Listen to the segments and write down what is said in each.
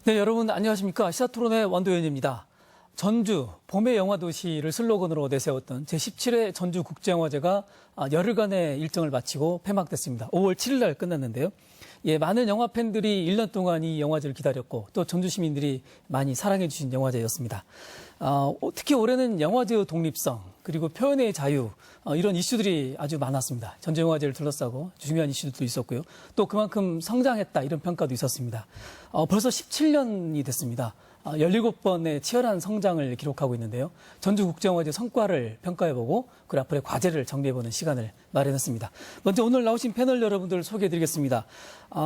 네, 여러분 안녕하십니까. 시사토론의 완도현입니다. 전주 봄의 영화도시를 슬로건으로 내세웠던 제17회 전주국제영화제가 열흘간의 일정을 마치고 폐막됐습니다. 5월 7일 날 끝났는데요. 많은 영화 팬들이 1년 동안 이 영화제를 기다렸고 또 전주 시민들이 많이 사랑해 주신 영화제였습니다. 특히 올해는 영화제의 독립성 그리고 표현의 자유 이런 이슈들이 아주 많았습니다. 전주영화제를 둘러싸고 중요한 이슈들도 있었고요. 또 그만큼 성장했다 이런 평가도 있었습니다. 벌써 17년이 됐습니다. 17번의 치열한 성장을 기록하고 있는데요. 전주국제영화제 성과를 평가해보고 그리고 앞으로의 과제를 정리해보는 시간을 마련했습니다. 먼저 오늘 나오신 패널 여러분들 소개해드리겠습니다.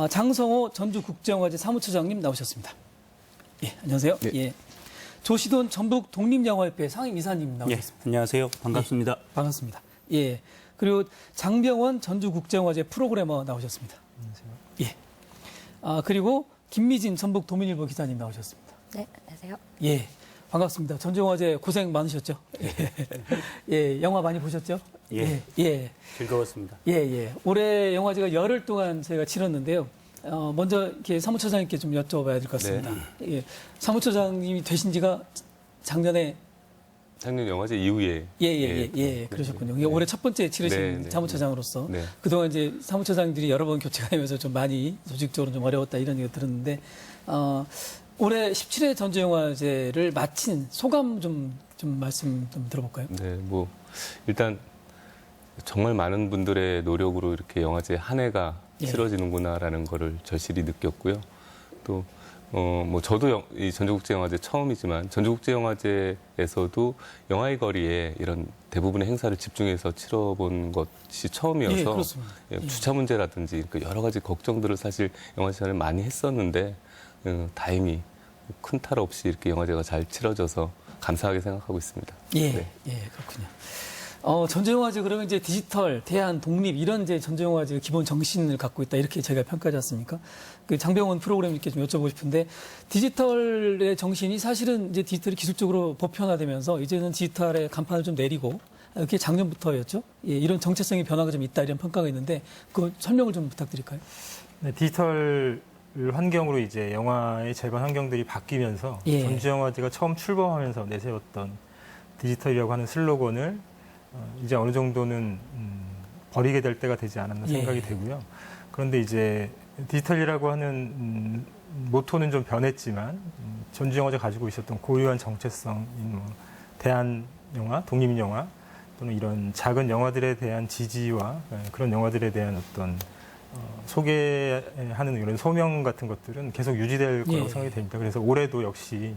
장성호 전주국제영화제 사무처장님 나오셨습니다. 예, 안녕하세요. 네. 예. 조시돈 전북 독립영화협회 상임이사님 나오셨습니다. 예, 안녕하세요. 반갑습니다. 예, 반갑습니다. 예. 그리고 장병원 전주국제영화제 프로그래머 나오셨습니다. 안녕하세요. 예. 그리고 김미진 전북 도민일보 기자님 나오셨습니다. 네, 안녕하세요. 예, 반갑습니다. 전주영화제 고생 많으셨죠? 예, 영화 많이 보셨죠? 예. 예. 즐거웠습니다. 예. 올해 영화제가 열흘 동안 저희가 치렀는데요. 먼저 이렇게 사무처장님께 좀 여쭤봐야 될 것 같습니다. 네. 예, 사무처장님이 되신 지가 작년 영화제 이후에. 그러셨군요. 네. 올해 첫 번째 치르신 네. 사무처장으로서 네. 그동안 이제 사무처장들이 여러 번 교체하면서 좀 많이 조직적으로 좀 어려웠다 이런 얘기 들었는데 올해 17회 전주영화제를 마친 소감 좀 말씀 좀 들어볼까요? 네, 일단 정말 많은 분들의 노력으로 이렇게 영화제 한 해가 치러지는구나라는 거를 절실히 느꼈고요. 또 저도 이 전주국제영화제 처음이지만 전주국제영화제에서도 영화의 거리에 이런 대부분의 행사를 집중해서 치러본 것이 처음이어서 예, 그렇습니다. 주차 문제라든지 여러 가지 걱정들을 사실 영화제를 많이 했었는데 다행히 큰 탈 없이 이렇게 영화제가 잘 치러져서 감사하게 생각하고 있습니다. 네. 그렇군요. 전주영화제 그러면 이제 디지털, 대안, 독립 이런 이제 전주영화제 기본 정신을 갖고 있다 이렇게 저희가 평가하지 않습니까? 그 장병원 프로그램님께 좀 여쭤보고 싶은데 디지털의 정신이 사실은 이제 디지털이 기술적으로 보편화되면서 이제는 디지털의 간판을 좀 내리고 그게 작년부터였죠? 예, 이런 정체성의 변화가 좀 있다 이런 평가가 있는데 그 설명을 좀 부탁드릴까요? 네, 디지털 환경으로 이제 영화의 재반 환경들이 바뀌면서 전주영화제가 처음 출범하면서 내세웠던 디지털이라고 하는 슬로건을 이제 어느 정도는 버리게 될 때가 되지 않았나 생각이 되고요. 그런데 이제 디지털이라고 하는 모토는 좀 변했지만 전주영화제 가지고 있었던 고유한 정체성인 대한 영화, 독립 영화 또는 이런 작은 영화들에 대한 지지와 그런 영화들에 대한 어떤 소개하는 이런 소명 같은 것들은 계속 유지될 거라고 생각이 됩니다. 그래서 올해도 역시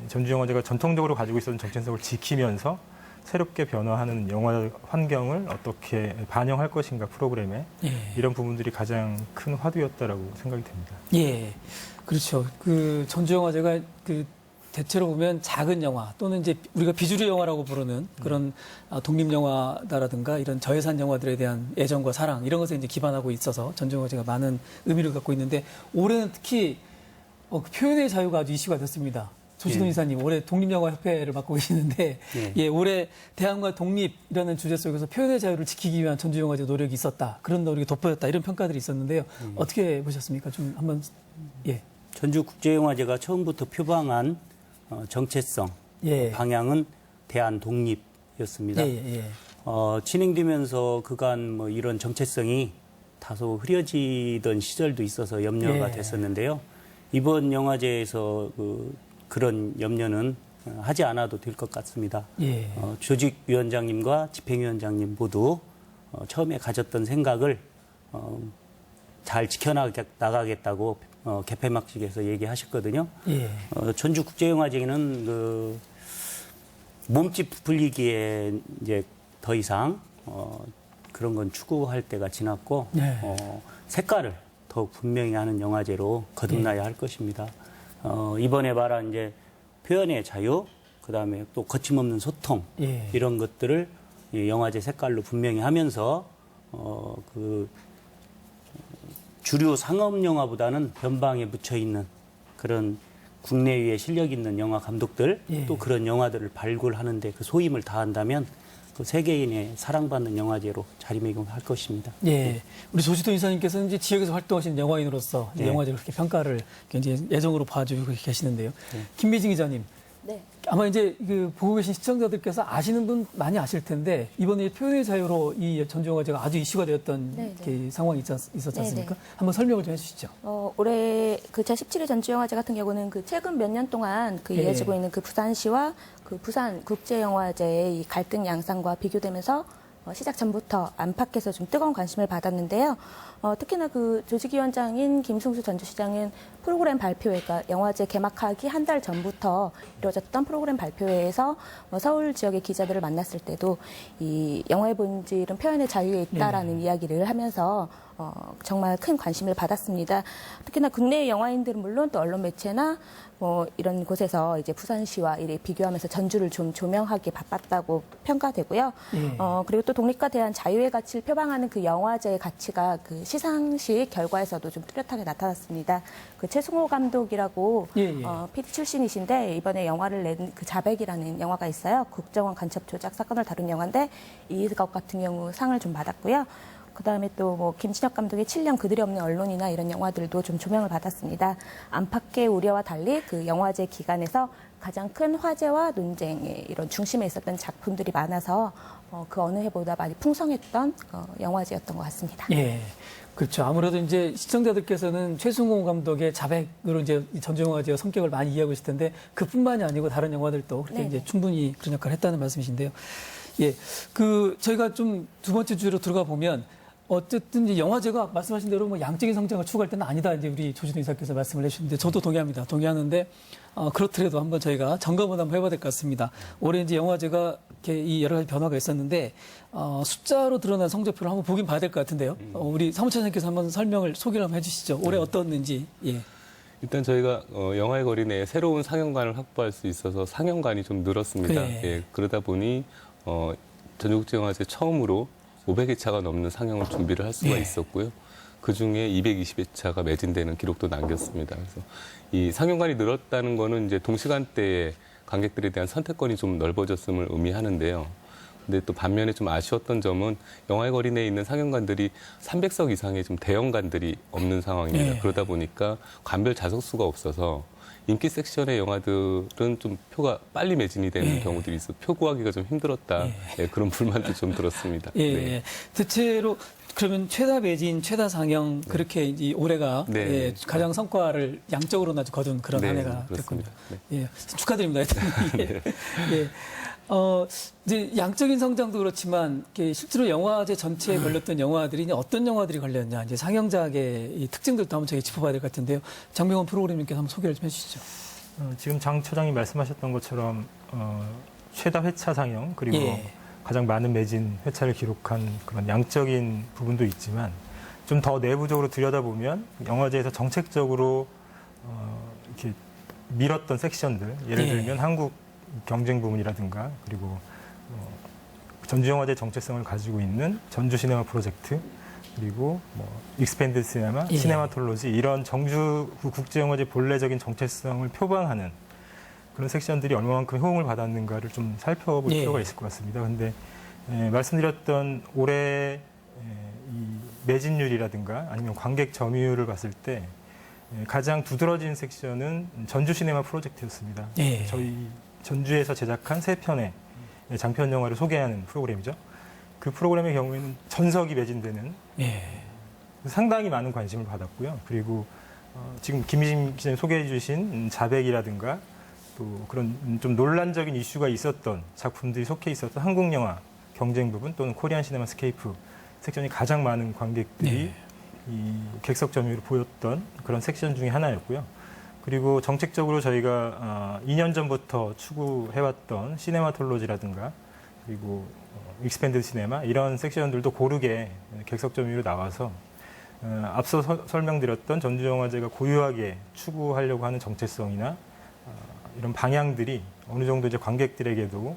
전주영화제가 전통적으로 가지고 있었던 정체성을 지키면서 새롭게 변화하는 영화 환경을 어떻게 반영할 것인가 프로그램에 이런 부분들이 가장 큰 화두였다라고 생각이 됩니다. 예, 그렇죠. 그 전주영화제가 그 대체로 보면 작은 영화 또는 이제 우리가 비주류 영화라고 부르는 그런 독립영화다라든가 이런 저예산 영화들에 대한 애정과 사랑 이런 것에 이제 기반하고 있어서 전주영화제가 많은 의미를 갖고 있는데 올해는 특히 그 표현의 자유가 아주 이슈가 됐습니다. 조시돈 이사님 올해 독립영화협회를 맡고 계시는데 올해 대안과 독립이라는 주제 속에서 표현의 자유를 지키기 위한 전주영화제 노력이 있었다. 그런 노력이 돋보였다. 이런 평가들이 있었는데요. 어떻게 보셨습니까? 좀 한번 전주국제영화제가 처음부터 표방한 정체성, 방향은 대안 독립이었습니다. 진행되면서 그간 이런 정체성이 다소 흐려지던 시절도 있어서 염려가 됐었는데요. 이번 영화제에서 그런 염려는 하지 않아도 될 것 같습니다. 조직위원장님과 집행위원장님 모두 처음에 가졌던 생각을 잘 지켜나가겠다고 개폐막식에서 얘기하셨거든요. 전주국제영화제는 몸집 부풀리기에 이제 더 이상 그런 건 추구할 때가 지났고 색깔을 더 분명히 하는 영화제로 거듭나야 할 것입니다. 이번에 말한 이제 표현의 자유, 그다음에 또 거침없는 소통 이런 것들을 영화제 색깔로 분명히 하면서 주류 상업 영화보다는 변방에 묻혀 있는 그런 국내외에 실력 있는 영화 감독들 또 그런 영화들을 발굴하는데 그 소임을 다한다면 또 세계인의 사랑받는 영화제로 자리매김할 것입니다. 예, 우리 조지도 이사님께서는 이제 지역에서 활동하신 영화인으로서 이 네. 영화제를 그렇게 평가를 굉장히 애정으로 봐주고 계시는데요. 네. 김미진 기자님, 네. 아마 이제 그 보고 계신 시청자들께서 아시는 분 많이 아실 텐데 이번에 표현의 자유로 이 전주영화제가 아주 이슈가 되었던 네, 그 상황이 있었지 않습니까? 네, 한번 설명을 좀 해주시죠. 올해 그 제17회 전주영화제 같은 경우는 그 최근 몇 년 동안 그 예. 이어지고 있는 그 부산시와 그 부산 국제영화제의 이 갈등 양상과 비교되면서 시작 전부터 안팎에서 좀 뜨거운 관심을 받았는데요. 특히나 그 조직위원장인 김승수 전주시장은 프로그램 발표회, 그러니까 영화제 개막하기 한 달 전부터 이루어졌던 프로그램 발표회에서 서울 지역의 기자들을 만났을 때도 이 영화의 본질은 표현의 자유에 있다라는 이야기를 하면서 정말 큰 관심을 받았습니다. 특히나 국내 영화인들은 물론 또 언론 매체나 뭐 이런 곳에서 이제 부산시와 이래 비교하면서 전주를 좀 조명하기 바빴다고 평가되고요. 그리고 또 독립과 대한 자유의 가치를 표방하는 그 영화제의 가치가 그 시상식 결과에서도 좀 뚜렷하게 나타났습니다. 그 최승호 감독이라고 PD 출신이신데 이번에 영화를 낸 그 자백이라는 영화가 있어요. 국정원 간첩 조작 사건을 다룬 영화인데 이것 같은 경우 상을 좀 받았고요. 그다음에 또 뭐 김진혁 감독의 7년 그들이 없는 언론이나 이런 영화들도 좀 조명을 받았습니다. 안팎의 우려와 달리 그 영화제 기간에서 가장 큰 화제와 논쟁의 이런 중심에 있었던 작품들이 많아서 그 어느 해보다 많이 풍성했던 영화제였던 것 같습니다. 예. 그렇죠. 아무래도 이제 시청자들께서는 최승호 감독의 자백으로 이제 전주영화제의 성격을 많이 이해하고 있을 텐데 그뿐만이 아니고 다른 영화들도 그렇게 이제 충분히 그런 역할을 했다는 말씀이신데요. 예. 그 저희가 좀 두 번째 주제로 들어가 보면 어쨌든 이제 영화제가 말씀하신 대로 뭐 양적인 성장을 추구할 때는 아니다. 이제 우리 조진호 이사께서 말씀을 해주셨는데 저도 동의합니다. 동의하는데 그렇더라도 한번 저희가 점검을 한번 해봐야 될 것 같습니다. 올해 이제 영화제가 이렇게 이 여러 가지 변화가 있었는데 숫자로 드러난 성적표를 한번 보긴 봐야 될 것 같은데요. 우리 사무처장님께서 한번 소개를 한번 해주시죠. 올해 어떻는지. 예. 일단 저희가 영화의 거리 내에 새로운 상영관을 확보할 수 있어서 상영관이 좀 늘었습니다. 그래. 예, 그러다 보니 전주국제영화제 처음으로 500회차가 넘는 상영을 준비를 할 수가 있었고요. 그중에 220회차가 매진되는 기록도 남겼습니다. 그래서 이 상영관이 늘었다는 거는 이제 동시간대에 관객들에 대한 선택권이 좀 넓어졌음을 의미하는데요. 근데 또 반면에 좀 아쉬웠던 점은 영화의 거리 내에 있는 상영관들이 300석 이상의 좀 대형관들이 없는 상황입니다. 그러다 보니까 관별 좌석수가 없어서 인기 섹션의 영화들은 좀 표가 빨리 매진이 되는 경우들이 있어 표 구하기가 좀 힘들었다. 예, 그런 불만도 좀 들었습니다. 예. 네. 대체로 그러면 최다 매진, 최다 상영 그렇게 이제 올해가 예, 가장 성과를 양적으로 아주 거둔 그런 한 해가 됐군요. 예, 축하드립니다. 예. 예. 이제 양적인 성장도 그렇지만 실제로 영화제 전체에 걸렸던 영화들이 이제 어떤 영화들이 걸렸냐, 이제 상영작의 이 특징들도 한번 저희 짚어봐야 될 것 같은데요. 장명원 프로그램님께서 한번 소개를 좀 해주시죠. 지금 장 처장이 말씀하셨던 것처럼 최다 회차 상영 그리고 가장 많은 매진 회차를 기록한 그런 양적인 부분도 있지만 좀 더 내부적으로 들여다보면 영화제에서 정책적으로 이렇게 밀었던 섹션들, 예를 들면 한국 경쟁 부문이라든가 그리고 전주영화제 정체성을 가지고 있는 전주 시네마 프로젝트 그리고 뭐 익스펜드 시네마, 시네마톨로지 이런 정주 국제영화제 본래적인 정체성을 표방하는 그런 섹션들이 얼마만큼 호응을 받았는가를 좀 살펴볼 필요가 있을 것 같습니다. 그런데 말씀드렸던 올해 이 매진율이라든가 아니면 관객 점유율을 봤을 때 가장 두드러진 섹션은 전주 시네마 프로젝트였습니다. 저희 전주에서 제작한 3편의 장편 영화를 소개하는 프로그램이죠. 그 프로그램의 경우에는 전석이 매진되는 상당히 많은 관심을 받았고요. 그리고 지금 김희진 기자님 소개해 주신 자백이라든가 또 그런 좀 논란적인 이슈가 있었던 작품들이 속해 있었던 한국 영화 경쟁 부분 또는 코리안 시네마 스케이프 섹션이 가장 많은 관객들이 이 객석 점유율을 보였던 그런 섹션 중에 하나였고요. 그리고 정책적으로 저희가 2년 전부터 추구해왔던 시네마톨로지라든가 그리고 익스펜드 시네마 이런 섹션들도 고르게 객석 점유율이 나와서 앞서 설명드렸던 전주영화제가 고유하게 추구하려고 하는 정체성이나 이런 방향들이 어느 정도 이제 관객들에게도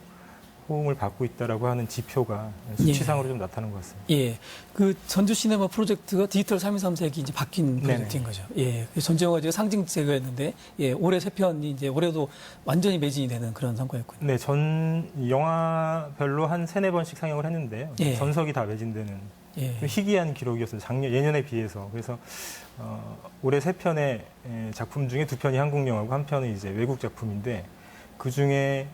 호응을 받고 있다라고 하는 지표가 수치상으로 좀 나타나는 것 같습니다. 예. 그 전주 시네마 프로젝트가 디지털 3.3세기 이제 바뀐 프로젝트인 거죠. 예. 전주 영화제가 상징제였는데, 예. 올해 세 편이 이제 올해도 완전히 매진이 되는 그런 성과였군요. 네, 전 영화별로 한 3-4번씩 상영을 했는데요. 예. 전석이 다 매진되는 예. 좀 희귀한 기록이었어요. 예년에 비해서. 그래서 올해 3편의 작품 중에 2편이 한국 영화고 1편은 이제 외국 작품인데 그 중에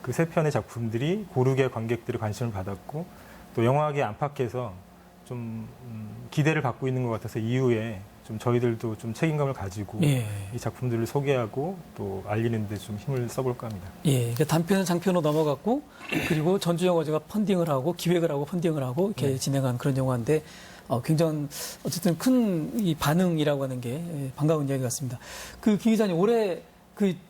그 3편의 작품들이 고르게 관객들의 관심을 받았고 또 영화계 안팎에서 좀 기대를 받고 있는 것 같아서 이후에 좀 저희들도 좀 책임감을 가지고 예. 이 작품들을 소개하고 또 알리는 데 좀 힘을 써볼까 합니다. 예. 그러니까 단편은 장편으로 넘어갔고, 그리고 전주영화제가 펀딩을 하고, 기획을 하고, 펀딩을 하고, 이렇게 진행한 그런 영화인데, 굉장히 어쨌든 큰 이 반응이라고 하는 게 반가운 이야기 같습니다. 김 기자님, 올해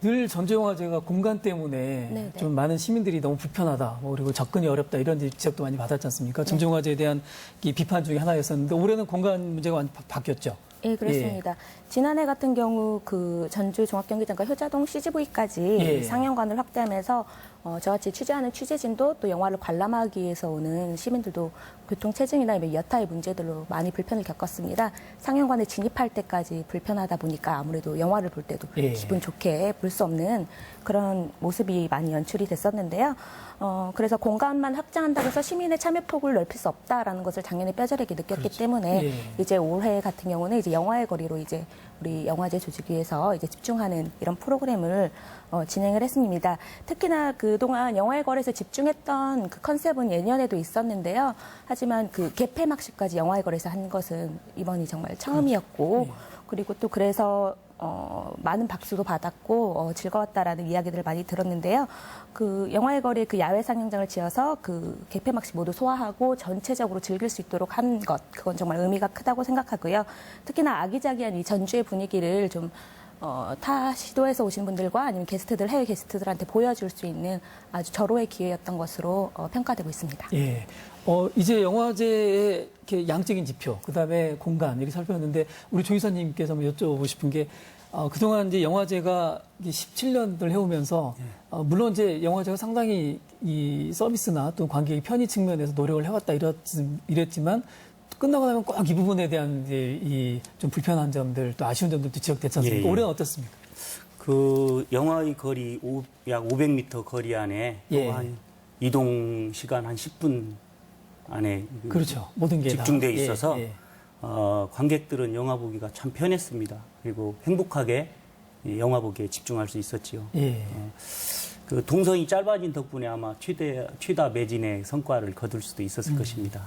늘 전주영화제가 공간 때문에 네네. 좀 많은 시민들이 너무 불편하다, 그리고 접근이 어렵다 이런 지적도 많이 받았지 않습니까? 전주영화제에 대한 이 비판 중에 하나였었는데 올해는 공간 문제가 많이 바뀌었죠. 예, 그렇습니다. 지난해 같은 경우 그 전주 종합경기장과 효자동 CGV까지 예. 상영관을 확대하면서 저같이 취재하는 취재진도 또 영화를 관람하기 위해서 오는 시민들도 교통체증이나 여타의 문제들로 많이 불편을 겪었습니다. 상영관에 진입할 때까지 불편하다 보니까 아무래도 영화를 볼 때도 예. 기분 좋게 볼 수 없는 그런 모습이 많이 연출이 됐었는데요. 그래서 공간만 확장한다고 해서 시민의 참여 폭을 넓힐 수 없다라는 것을 작년에 뼈저리게 느꼈기 그렇죠. 때문에 예. 이제 올해 같은 경우는 이제 영화의 거리로 이제 우리 영화제 조직위에서 이제 집중하는 이런 프로그램을 진행을 했습니다. 특히나 그동안 영화의 거리에서 집중했던 그 컨셉은 예년에도 있었는데요. 하지만 그 개폐막식까지 영화의 거리에서 한 것은 이번이 정말 처음이었고, 그리고 또 그래서 많은 박수도 받았고 즐거웠다라는 이야기들을 많이 들었는데요. 그 영화의 거리에 그 야외 상영장을 지어서 그 개폐막식 모두 소화하고 전체적으로 즐길 수 있도록 한 것, 그건 정말 의미가 크다고 생각하고요. 특히나 아기자기한 이 전주의 분위기를 좀 타 시도에서 오신 분들과 아니면 게스트들, 해외 게스트들한테 보여줄 수 있는 아주 절호의 기회였던 것으로 평가되고 있습니다. 예. 이제 영화제의 이렇게 양적인 지표, 그 다음에 공간, 이렇게 살펴봤는데, 우리 조 이사님께서 한번 여쭤보고 싶은 게, 그동안 이제 영화제가 17년을 해오면서, 물론 이제 영화제가 상당히 이 서비스나 또 관객의 편의 측면에서 노력을 해왔다 이랬지만, 끝나고 나면 꼭 이 부분에 대한 이제 좀 불편한 점들, 또 아쉬운 점들도 지적됐지 않습니까? 예, 예. 올해는 어떻습니까? 그 영화의 거리 약 500m 거리 안에 예. 한 이동 시간 한 10분 안에 그렇죠. 모든 게 집중돼 다. 있어서 예, 예. 관객들은 영화 보기가 참 편했습니다. 그리고 행복하게 영화 보기에 집중할 수 있었지요. 예. 그 동선이 짧아진 덕분에 아마 최다 매진의 성과를 거둘 수도 있었을 것입니다.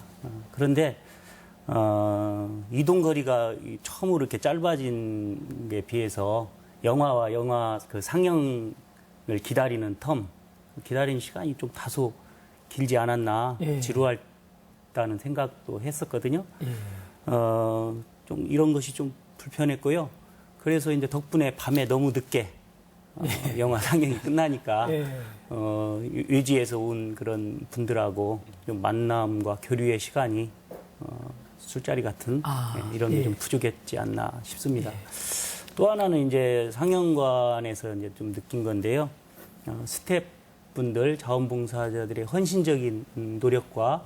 그런데 이동 거리가 처음으로 이렇게 짧아진 게 비해서 영화와 영화 그 상영을 기다리는 기다리는 시간이 좀 다소 길지 않았나, 예. 지루하다는 생각도 했었거든요. 예. 좀 이런 것이 좀 불편했고요. 그래서 이제 덕분에 밤에 너무 늦게 영화 상영이 끝나니까 예. 외지에서 온 그런 분들하고 좀 만남과 교류의 시간이 술자리 같은 이런 게 좀 부족했지 않나 싶습니다. 예. 또 하나는 이제 상영관에서 이제 좀 느낀 건데요. 스태프분들, 자원봉사자들의 헌신적인 노력과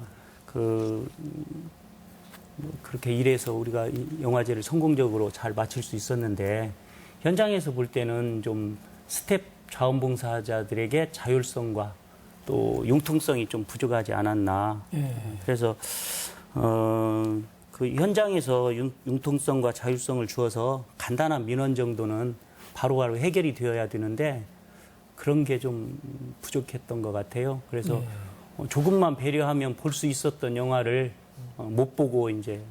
그렇게 일해서 우리가 이 영화제를 성공적으로 잘 마칠 수 있었는데, 현장에서 볼 때는 좀 스태프 자원봉사자들에게 자율성과 또 융통성이 좀 부족하지 않았나. 예. 그래서 그 현장에서 융통성과 자율성을 주어서 간단한 민원 정도는 바로바로 해결이 되어야 되는데 그런 게 좀 부족했던 것 같아요. 그래서 조금만 배려하면 볼 수 있었던 영화를 못 보고 이제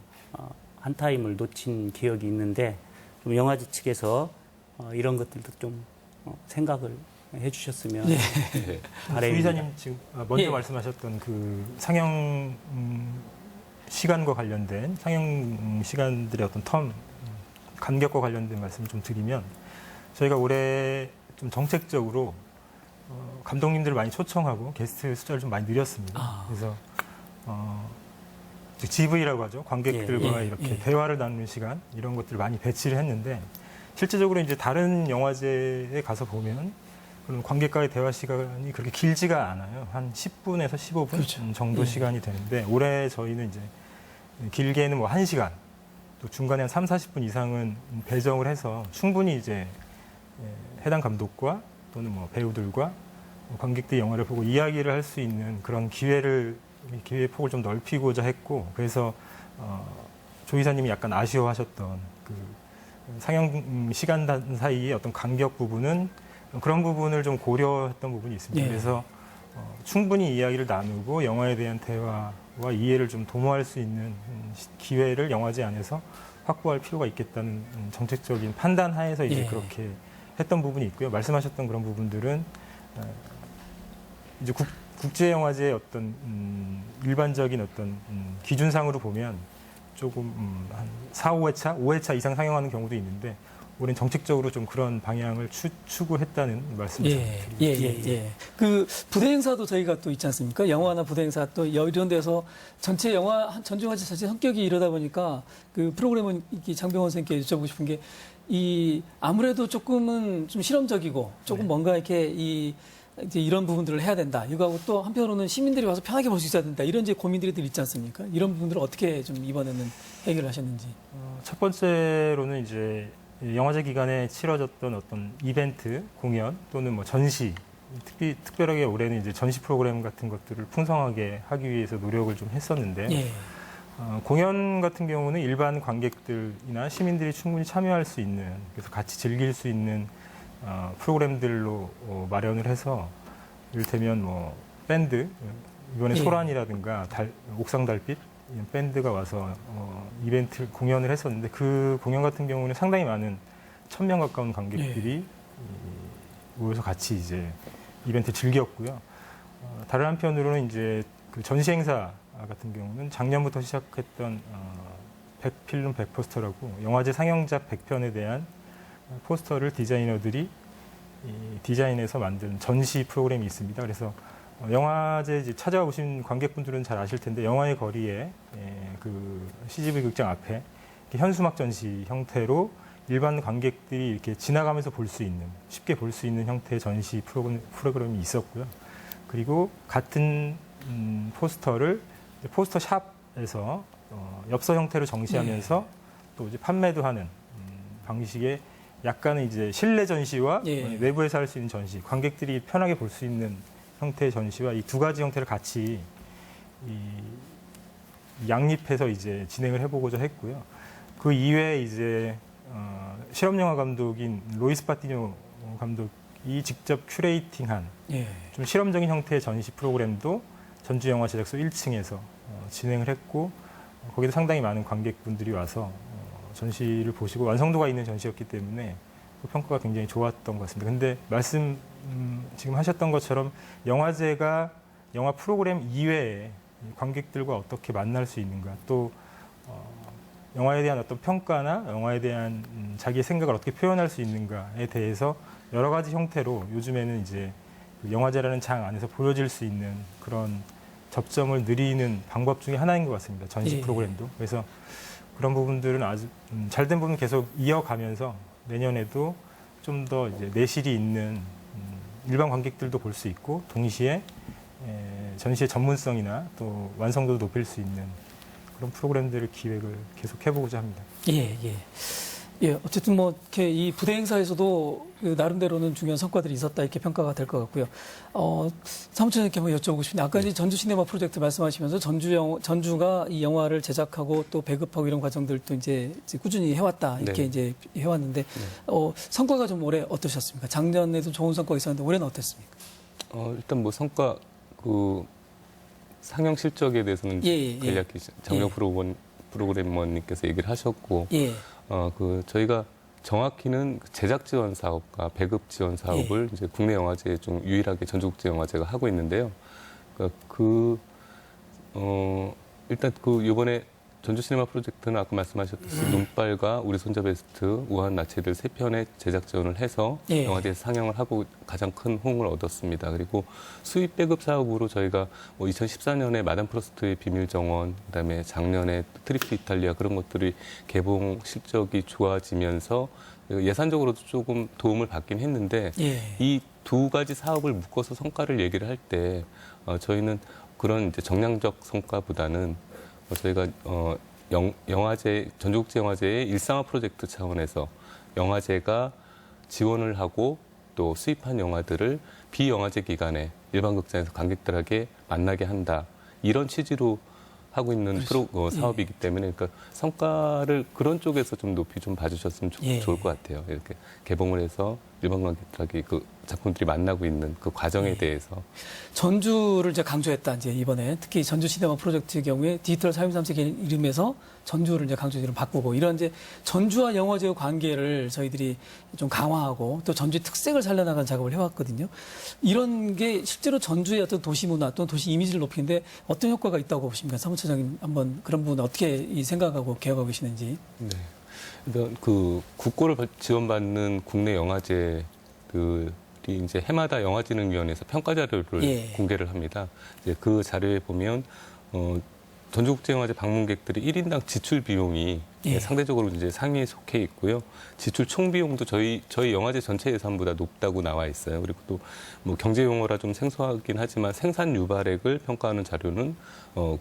한 타임을 놓친 기억이 있는데, 좀 영화제 측에서 이런 것들도 좀 생각을 해주셨으면 바랍니다. 조 이사님 지금 먼저 예. 말씀하셨던 그 상영 시간과 관련된 상영 시간들의 어떤 간격과 관련된 말씀을 좀 드리면, 저희가 올해 좀 정책적으로 감독님들을 많이 초청하고 게스트 숫자를 좀 많이 늘렸습니다. 그래서 GV라고 하죠. 관객들과 이렇게 대화를 나누는 시간, 이런 것들을 많이 배치를 했는데, 실제적으로 이제 다른 영화제에 가서 보면 그런 관객과의 대화 시간이 그렇게 길지가 않아요. 한 10분에서 15분 그렇죠. 정도 예. 시간이 되는데 올해 저희는 이제 길게는 뭐 1시간 또 중간에 한 3, 40분 이상은 배정을 해서 충분히 이제 해당 감독과 또는 뭐 배우들과 관객들이 영화를 보고 이야기를 할 수 있는 그런 기회의 폭을 좀 넓히고자 했고, 그래서 조 이사님이 약간 아쉬워하셨던 그 상영 시간 사이의 어떤 간격 부분은 그런 부분을 좀 고려했던 부분이 있습니다. 예. 그래서 충분히 이야기를 나누고 영화에 대한 대화와 이해를 좀 도모할 수 있는 기회를 영화제 안에서 확보할 필요가 있겠다는 정책적인 판단 하에서 이제 예. 그렇게 했던 부분이 있고요. 말씀하셨던 그런 부분들은 이제 국제영화제의 어떤 일반적인 어떤 기준상으로 보면 조금 한 4, 5회차, 5회차 이상 상영하는 경우도 있는데 올해는 정책적으로 좀 그런 방향을 추구했다는 말씀을 드립니다. 예. 그 부대 행사도 저희가 또 있지 않습니까? 영화나 부대 행사 또 이런 데서 전체 영화 전주영화제 자체 성격이 이러다 보니까 그 프로그램은 장병원 선생님께 여쭤보고 싶은 게 이 아무래도 조금은 좀 실험적이고 조금 네. 뭔가 이렇게 이제 이런 부분들을 해야 된다. 이거하고 또 한편으로는 시민들이 와서 편하게 볼 수 있어야 된다. 이런 이제 고민들이 늘 있지 않습니까? 이런 부분들을 어떻게 좀 이번에는 해결하셨는지. 첫 번째로는 이제 영화제 기간에 치러졌던 어떤 이벤트, 공연 또는 뭐 전시, 특별하게 올해는 이제 전시 프로그램 같은 것들을 풍성하게 하기 위해서 노력을 좀 했었는데 예. 공연 같은 경우는 일반 관객들이나 시민들이 충분히 참여할 수 있는, 그래서 같이 즐길 수 있는 프로그램들로 마련을 해서 이를테면 뭐 밴드, 이번에 예. 소란이라든가 옥상 달빛 이런 밴드가 와서 이벤트 공연을 했었는데 그 공연 같은 경우는 상당히 많은 1,000명 가까운 관객들이 모여서 같이 이제 이벤트 즐겼고요. 다른 한편으로는 이제 그 전시 행사 같은 경우는 작년부터 시작했던 백필름 백포스터라고 영화제 상영작 100편에 대한 포스터를 디자이너들이 디자인해서 만든 전시 프로그램이 있습니다. 그래서 영화제 이제 찾아와 보신 관객분들은 잘 아실 텐데 영화의 거리에 그 CGV 극장 앞에 현수막 전시 형태로 일반 관객들이 이렇게 지나가면서 볼 수 있는, 쉽게 볼 수 있는 형태의 전시 프로그램이 있었고요. 그리고 같은 포스터를 포스터 샵에서 엽서 형태로 정시하면서 또 이제 판매도 하는 방식의 약간은 이제 실내 전시와 외부에서 할 수 있는 전시, 관객들이 편하게 볼 수 있는 형태의 전시와 이 두 가지 형태를 같이 양립해서 이제 진행을 해보고자 했고요. 그 이외에 이제 실험영화 감독인 로이스 파티뇨 감독이 직접 큐레이팅한 좀 실험적인 형태의 전시 프로그램도 전주영화 제작소 1층에서 진행을 했고 거기도 상당히 많은 관객분들이 와서 전시를 보시고 완성도가 있는 전시였기 때문에 그 평가가 굉장히 좋았던 것 같습니다. 근데 지금 하셨던 것처럼 영화제가 영화 프로그램 이외에 관객들과 어떻게 만날 수 있는가, 또 영화에 대한 어떤 평가나 영화에 대한 자기의 생각을 어떻게 표현할 수 있는가에 대해서 여러 가지 형태로 요즘에는 이제 그 영화제라는 장 안에서 보여질 수 있는 그런 접점을 늘리는 방법 중에 하나인 것 같습니다. 전시 프로그램도. 그래서 그런 부분들은 아주 잘된 부분 계속 이어가면서 내년에도 좀 더 이제 내실이 있는 일반 관객들도 볼 수 있고 동시에 전시의 전문성이나 또 완성도도 높일 수 있는 그런 프로그램들을 기획을 계속 해보고자 합니다. 예, 어쨌든 뭐 이렇게 이 부대 행사에서도 그 나름대로는 중요한 성과들이 있었다 이렇게 평가가 될 것 같고요. 사무처장님께 한번 여쭤보고 싶은데 아까 이제 전주 시네마 프로젝트 말씀하시면서 전주가 이 영화를 제작하고 또 배급하고 이런 과정들도 이제 꾸준히 해왔다 이렇게 이제 해왔는데 성과가 좀 올해 어떠셨습니까? 작년에도 좋은 성과가 있었는데 올해는 어땠습니까? 일단 뭐 성과 그 상영 실적에 대해서는 간략히 장명 프로그래머님께서 얘기를 하셨고. 저희가 정확히는 제작 지원 사업과 배급 지원 사업을 이제 국내 영화제에 좀 유일하게 전주국제영화제가 하고 있는데요. 일단 이번에 전주 시네마 프로젝트는 아까 말씀하셨듯이 눈발과 우리 손자 베스트, 우아한 나체들 3편의 제작 지원을 해서 영화제에서 상영을 하고 가장 큰 호응을 얻었습니다. 그리고 수입 배급 사업으로 저희가 뭐 2014년에 마담 프로스트의 비밀 정원, 그다음에 작년에 트리프 이탈리아 그런 것들이 개봉 실적이 좋아지면서 예산적으로도 조금 도움을 받긴 했는데 이 두 가지 사업을 묶어서 성과를 얘기를 할 때 저희는 그런 이제 정량적 성과보다는 저희가 영화제 전주국제영화제의 일상화 프로젝트 차원에서 영화제가 지원을 하고 또 수입한 영화들을 비영화제 기간에 일반 극장에서 관객들에게 만나게 한다. 이런 취지로 하고 있는 사업이기 때문에 그러니까 성과를 그런 쪽에서 좀 높이 좀 봐주셨으면 좋을 것 같아요. 이렇게 개봉을 해서 일반 관객들에게 그 작품들이 만나고 있는 그 과정에 대해서 전주를 이제 강조했다. 이제 이번에 특히 전주 시네마 프로젝트의 경우에 디지털 4.3세기 이름에서 전주를 이제 강조를 바꾸고 이런 이제 전주와 영화제의 관계를 저희들이 좀 강화하고 또 전주의 특색을 살려나가는 작업을 해왔거든요. 이런 게 실제로 전주의 어떤 도시 문화 또는 도시 이미지를 높이는데 어떤 효과가 있다고 보십니까? 사무처장님 한번 그런 부분 어떻게 생각하고 개혁하고 계시는지. 네. 그러니까 그 국고를 지원받는 국내 영화제들이 이제 해마다 영화진흥위원회에서 평가 자료를 공개를 합니다. 이제 그 자료에 보면 전주국제영화제 방문객들이 1인당 지출 비용이 상대적으로 이제 상위에 속해 있고요. 지출 총 비용도 저희 영화제 전체 예산보다 높다고 나와 있어요. 그리고 또 뭐 경제 용어라 좀 생소하긴 하지만 생산 유발액을 평가하는 자료는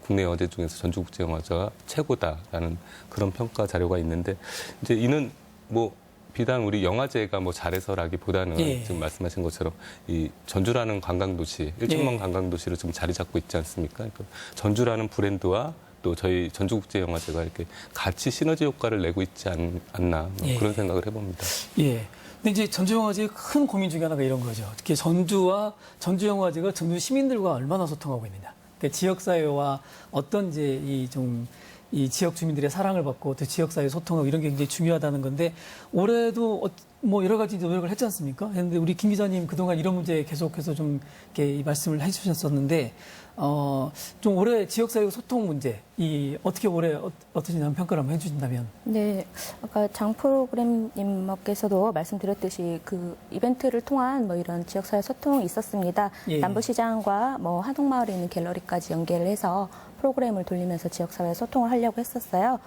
국내 영화제 중에서 전주국제영화제가 최고다라는 그런 평가 자료가 있는데 이제 이는 뭐 비단 우리 영화제가 뭐 잘해서라기보다는 지금 말씀하신 것처럼 이 전주라는 관광도시, 1천만 관광도시로 지금 자리 잡고 있지 않습니까? 그러니까 전주라는 브랜드와 또 저희 전주국제영화제가 이렇게 같이 시너지 효과를 내고 있지 않나 그런 생각을 해봅니다. 예. 근데 이제 전주영화제의 큰 고민 중에 하나가 이런 거죠. 특히 전주와 전주영화제가 전주 시민들과 얼마나 소통하고 있느냐. 그러니까 지역사회와 어떤 이제 이 지역 주민들의 사랑을 받고 또 지역사회 소통하고 이런 게 굉장히 중요하다는 건데 올해도 뭐 여러 가지 노력을 했지 않습니까? 그런데 우리 김 기자님 그동안 이런 문제 계속해서 좀 이렇게 말씀을 해주셨었는데 좀 올해 지역사회 소통 문제 어떻게 올해 어떠신지 한번 평가를 한번 해주신다면. 네, 아까 장 프로그램님께서도 말씀드렸듯이 그 이벤트를 통한 뭐 이런 지역사회 소통이 있었습니다. 남부시장과 뭐 한옥마을에 있는 갤러리까지 연계를 해서 프로그램을 돌리면서 지역사회 소통을 하려고 했었어요.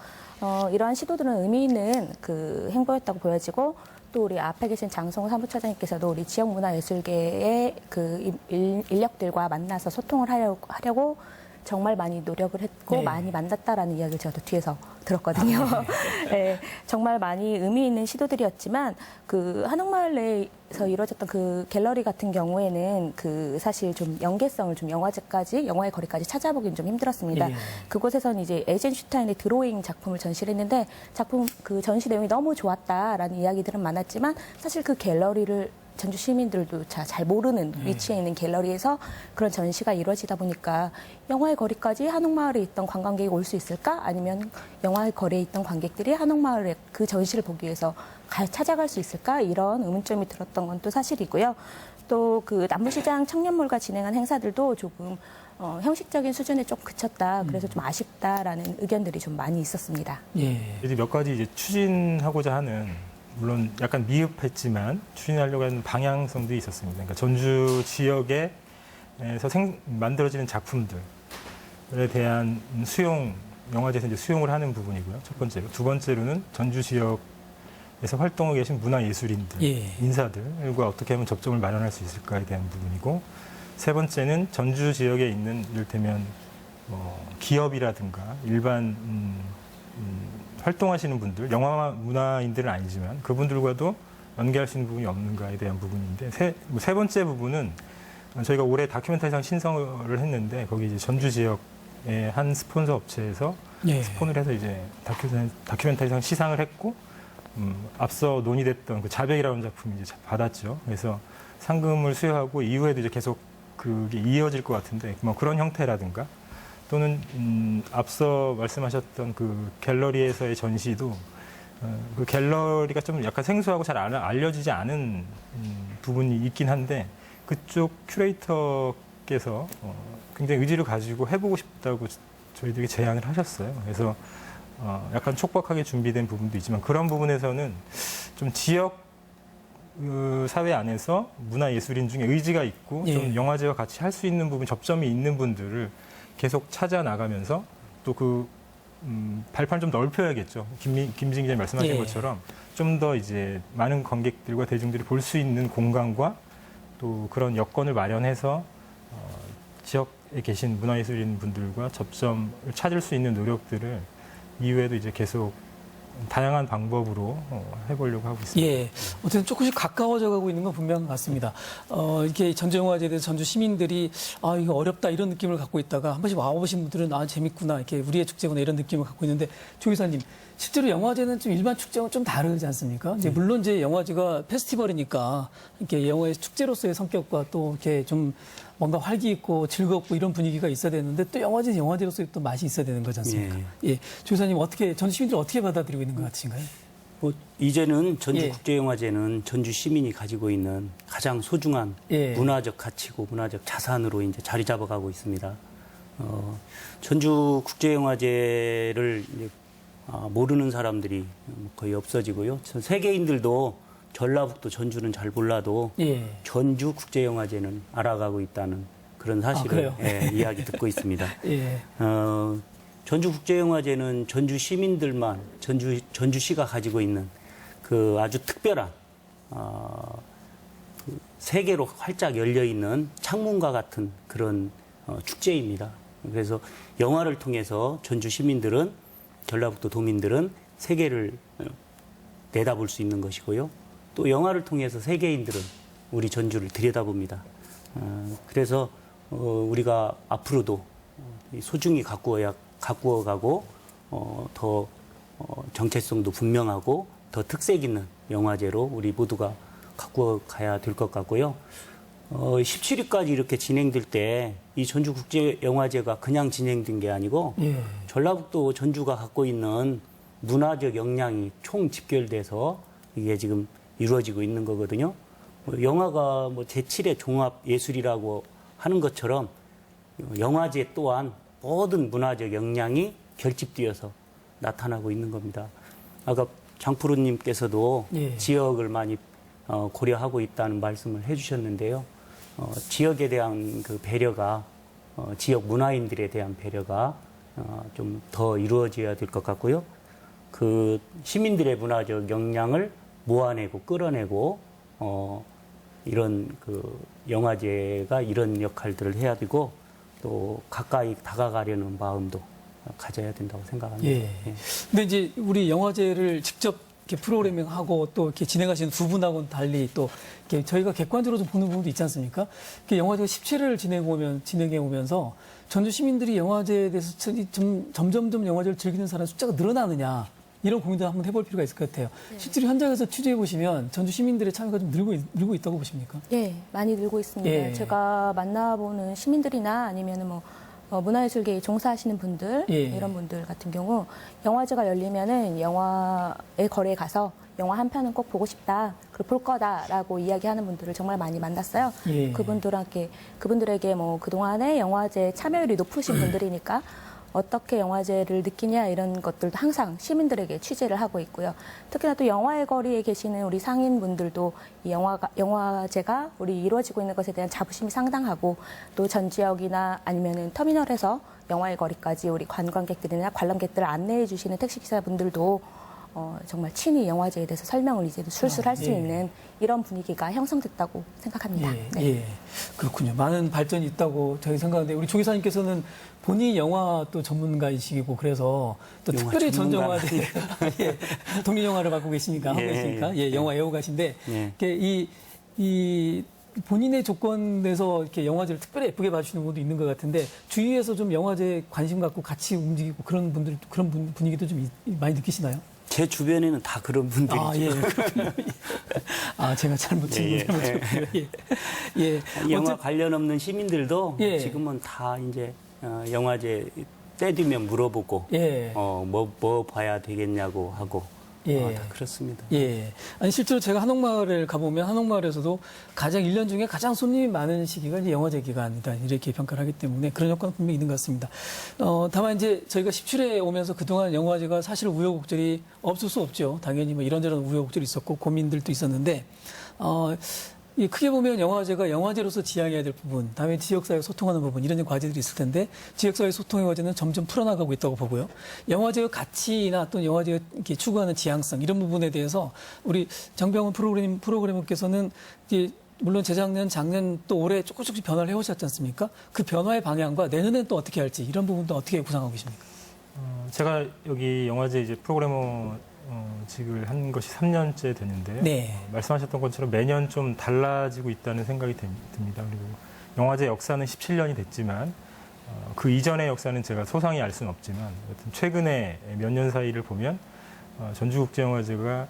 이러한 시도들은 의미 있는 그 행보였다고 보여지고 또 우리 앞에 계신 장성호 사무처장님께서도 우리 지역문화예술계의 그 인력들과 만나서 소통을 하려고 정말 많이 노력을 했고 많이 만났다라는 이야기를 제가 또 뒤에서 들었거든요. 네, 정말 많이 의미 있는 시도들이었지만 그 한옥마을 내에서 이루어졌던 그 갤러리 같은 경우에는 그 사실 좀 연계성을 좀 영화의 거리까지 찾아보기는 좀 힘들었습니다. 그곳에서는 이제 에이젠슈타인의 드로잉 작품을 전시를 했는데 작품 그 전시 내용이 너무 좋았다라는 이야기들은 많았지만 사실 그 갤러리를 전주 시민들도 잘 모르는 위치에 있는 갤러리에서 그런 전시가 이루어지다 보니까 영화의 거리까지 한옥마을에 있던 관광객이 올 수 있을까? 아니면 영화의 거리에 있던 관객들이 한옥마을에 그 전시를 보기 위해서 찾아갈 수 있을까? 이런 의문점이 들었던 건 또 사실이고요. 또 그 남부시장 청년몰과 진행한 행사들도 조금 형식적인 수준에 좀 그쳤다. 그래서 좀 아쉽다라는 의견들이 좀 많이 있었습니다. 몇 가지 이제 추진하고자 하는 물론 약간 미흡했지만 추진하려고 하는 방향성도 있었습니다. 그러니까 전주 지역에서 만들어지는 작품들에 대한 영화제에서 이제 수용을 하는 부분이고요. 첫 번째로. 두 번째로는 전주 지역에서 활동하고 계신 문화예술인들, 인사들과 어떻게 하면 접점을 마련할 수 있을까에 대한 부분이고, 세 번째는 전주 지역에 있는 이를테면 기업이라든가 일반 활동하시는 분들, 영화 문화인들은 아니지만 그분들과도 연계할 수 있는 부분이 없는가에 대한 부분인데 세 번째 부분은 저희가 올해 다큐멘터리상 신청을 했는데 거기 이제 전주 지역의 한 스폰서 업체에서 스폰을 해서 이제 다큐멘터리상 시상을 했고 앞서 논의됐던 그 자백이라는 작품이 이제 받았죠. 그래서 상금을 수여하고 이후에도 이제 계속 그게 이어질 것 같은데 뭐 그런 형태라든가 또는 앞서 말씀하셨던 그 갤러리에서의 전시도 그 갤러리가 좀 약간 생소하고 잘 알려지지 않은 부분이 있긴 한데 그쪽 큐레이터께서 굉장히 의지를 가지고 해보고 싶다고 저희들에게 제안을 하셨어요. 그래서 약간 촉박하게 준비된 부분도 있지만 그런 부분에서는 좀 지역 사회 안에서 문화예술인 중에 의지가 있고 좀 영화제와 같이 할 수 있는 부분, 접점이 있는 분들을 계속 찾아 나가면서 또 그 발판을 좀 넓혀야겠죠. 김진 기자님 말씀하신 것처럼 좀 더 이제 많은 관객들과 대중들이 볼 수 있는 공간과 또 그런 여건을 마련해서 지역에 계신 문화예술인 분들과 접점을 찾을 수 있는 노력들을 이후에도 이제 계속 다양한 방법으로 해보려고 하고 있습니다. 예. 어쨌든 조금씩 가까워져 가고 있는 건 분명한 것 같습니다. 이렇게 전주영화제에 대해서 전주 시민들이 이거 어렵다 이런 느낌을 갖고 있다가 한 번씩 와보신 분들은 재밌구나 이렇게 우리의 축제구나 이런 느낌을 갖고 있는데 조 기사님 실제로 영화제는 좀 일반 축제와 좀 다르지 않습니까? 이제 물론 이제 영화제가 페스티벌이니까 이렇게 영화의 축제로서의 성격과 또 이렇게 좀 뭔가 활기 있고 즐겁고 이런 분위기가 있어야 되는데 또 영화제는 영화제로서의 또 맛이 있어야 되는 거지 않습니까? 예. 조 기사님 전주 시민들 어떻게 받아들이고 있는 것 같으신가요? 이제는 전주국제영화제는 전주 시민이 가지고 있는 가장 소중한 문화적 가치고 문화적 자산으로 이제 자리 잡아가고 있습니다. 전주국제영화제를 모르는 사람들이 거의 없어지고요. 세계인들도 전라북도 전주는 잘 몰라도 전주국제영화제는 알아가고 있다는 그런 사실을 이야기 듣고 있습니다. 전주국제영화제는 전주 시민들만 전주시가 가지고 있는 그 아주 특별한 그 세계로 활짝 열려 있는 창문과 같은 그런 축제입니다. 그래서 영화를 통해서 전주 시민들은 전라북도 도민들은 세계를 내다볼 수 있는 것이고요. 또 영화를 통해서 세계인들은 우리 전주를 들여다봅니다. 그래서 우리가 앞으로도 소중히 가꾸어가고 더 정체성도 분명하고 더 특색 있는 영화제로 우리 모두가 가꾸어 가야 될 것 같고요. 17일까지 이렇게 진행될 때 이 전주국제영화제가 그냥 진행된 게 아니고 전라북도 전주가 갖고 있는 문화적 역량이 총 집결돼서 이게 지금 이루어지고 있는 거거든요. 영화가 제7의 종합예술이라고 하는 것처럼 영화제 또한 모든 문화적 역량이 결집되어서 나타나고 있는 겁니다. 아까 장프로님께서도 지역을 많이 고려하고 있다는 말씀을 해주셨는데요. 지역에 대한 그 배려가 지역 문화인들에 대한 배려가 좀 더 이루어져야 될 것 같고요. 그 시민들의 문화적 역량을 모아내고 끌어내고 이런 그 영화제가 이런 역할들을 해야 되고 또 가까이 다가가려는 마음도 가져야 된다고 생각합니다. 근데 이제 우리 영화제를 직접 이렇게 프로그래밍하고 또 이렇게 진행하시는 두 분하고는 달리 또 이렇게 저희가 객관적으로 좀 보는 부분도 있지 않습니까? 영화제가 17회를 진행해 오면서 전주 시민들이 영화제에 대해서 점점점 영화제를 즐기는 사람 숫자가 늘어나느냐 이런 고민도 한번 해볼 필요가 있을 것 같아요. 실제로 현장에서 취재해 보시면 전주 시민들의 참여가 좀 늘고 있다고 보십니까? 네, 많이 늘고 있습니다. 제가 만나보는 시민들이나 아니면 문화예술계에 종사하시는 분들 이런 분들 같은 경우 영화제가 열리면은 영화의 거리에 가서 영화 한 편은 꼭 보고 싶다, 그리고 볼 거다라고 이야기하는 분들을 정말 많이 만났어요. 그분들에게 그 동안에 영화제 참여율이 높으신 분들이니까 어떻게 영화제를 느끼냐 이런 것들도 항상 시민들에게 취재를 하고 있고요. 특히나 또 영화의 거리에 계시는 우리 상인분들도 이 영화제가 우리 이루어지고 있는 것에 대한 자부심이 상당하고 또 전 지역이나 아니면은 터미널에서 영화의 거리까지 우리 관광객들이나 관람객들을 안내해 주시는 택시기사분들도 정말 친히 영화제에 대해서 설명을 이제도 술술 할 수 있는 이런 분위기가 형성됐다고 생각합니다. 그렇군요. 많은 발전이 있다고 저희 생각하는데 우리 조 기사님께서는 본인이 영화 또 전문가이시고 그래서 또 특별히 전정화제 독립 영화를 맡고 계시니까 하고 계시니까 영화 애호가신데 이 본인의 조건에서 이렇게 영화제를 특별히 예쁘게 봐주시는 분도 있는 것 같은데 주위에서 좀 영화제에 관심 갖고 같이 움직이고 그런 분위기도 좀 많이 느끼시나요? 제 주변에는 다 그런 분들이죠. 그렇군요. 제가 잘못했군요. 영화 관련 없는 시민들도 지금은 다 이제 영화제 때되면 물어보고 뭐 봐야 되겠냐고 하고 다 그렇습니다. 아니 실제로 제가 한옥마을을 가보면 한옥마을에서도 가장 1년 중에 가장 손님이 많은 시기가 이제 영화제 기간이다 이렇게 평가를 하기 때문에 그런 효과는 분명히 있는 것 같습니다. 다만 이제 저희가 17회에 오면서 그동안 영화제가 사실 우여곡절이 없을 수 없죠. 당연히 이런저런 우여곡절이 있었고 고민들도 있었는데 크게 보면 영화제가 영화제로서 지향해야 될 부분, 다음에 지역사회 소통하는 부분 이런 과제들이 있을 텐데 지역사회 소통의 과제는 점점 풀어나가고 있다고 보고요. 영화제의 가치나 또 영화제가 이렇게 추구하는 지향성 이런 부분에 대해서 우리 장병훈 프로그래머께서는 물론 재작년, 작년 또 올해 조금씩 변화를 해오셨지 않습니까? 그 변화의 방향과 내년엔 또 어떻게 할지 이런 부분도 어떻게 구상하고 계십니까? 제가 여기 영화제 이제 프로그래머 직을 한 것이 3년째 됐는데요. 네. 말씀하셨던 것처럼 매년 좀 달라지고 있다는 생각이 듭니다. 그리고 영화제 역사는 17년이 됐지만 그 이전의 역사는 제가 소상히 알 수는 없지만 여튼 최근에 몇 년 사이를 보면 전주국제영화제가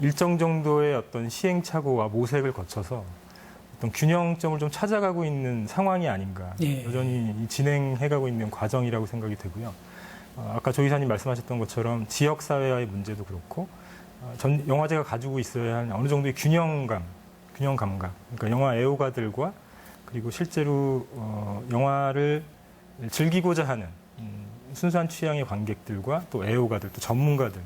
일정 정도의 어떤 시행착오와 모색을 거쳐서 어떤 균형점을 좀 찾아가고 있는 상황이 아닌가. 예. 여전히 진행해가고 있는 과정이라고 생각이 되고요. 아까 조 이사님 말씀하셨던 것처럼 지역사회와의 문제도 그렇고 영화제가 가지고 있어야 할 어느 정도의 균형 감각. 그러니까 영화 애호가들과 그리고 실제로 영화를 즐기고자 하는 순수한 취향의 관객들과 또 애호가들, 또 전문가들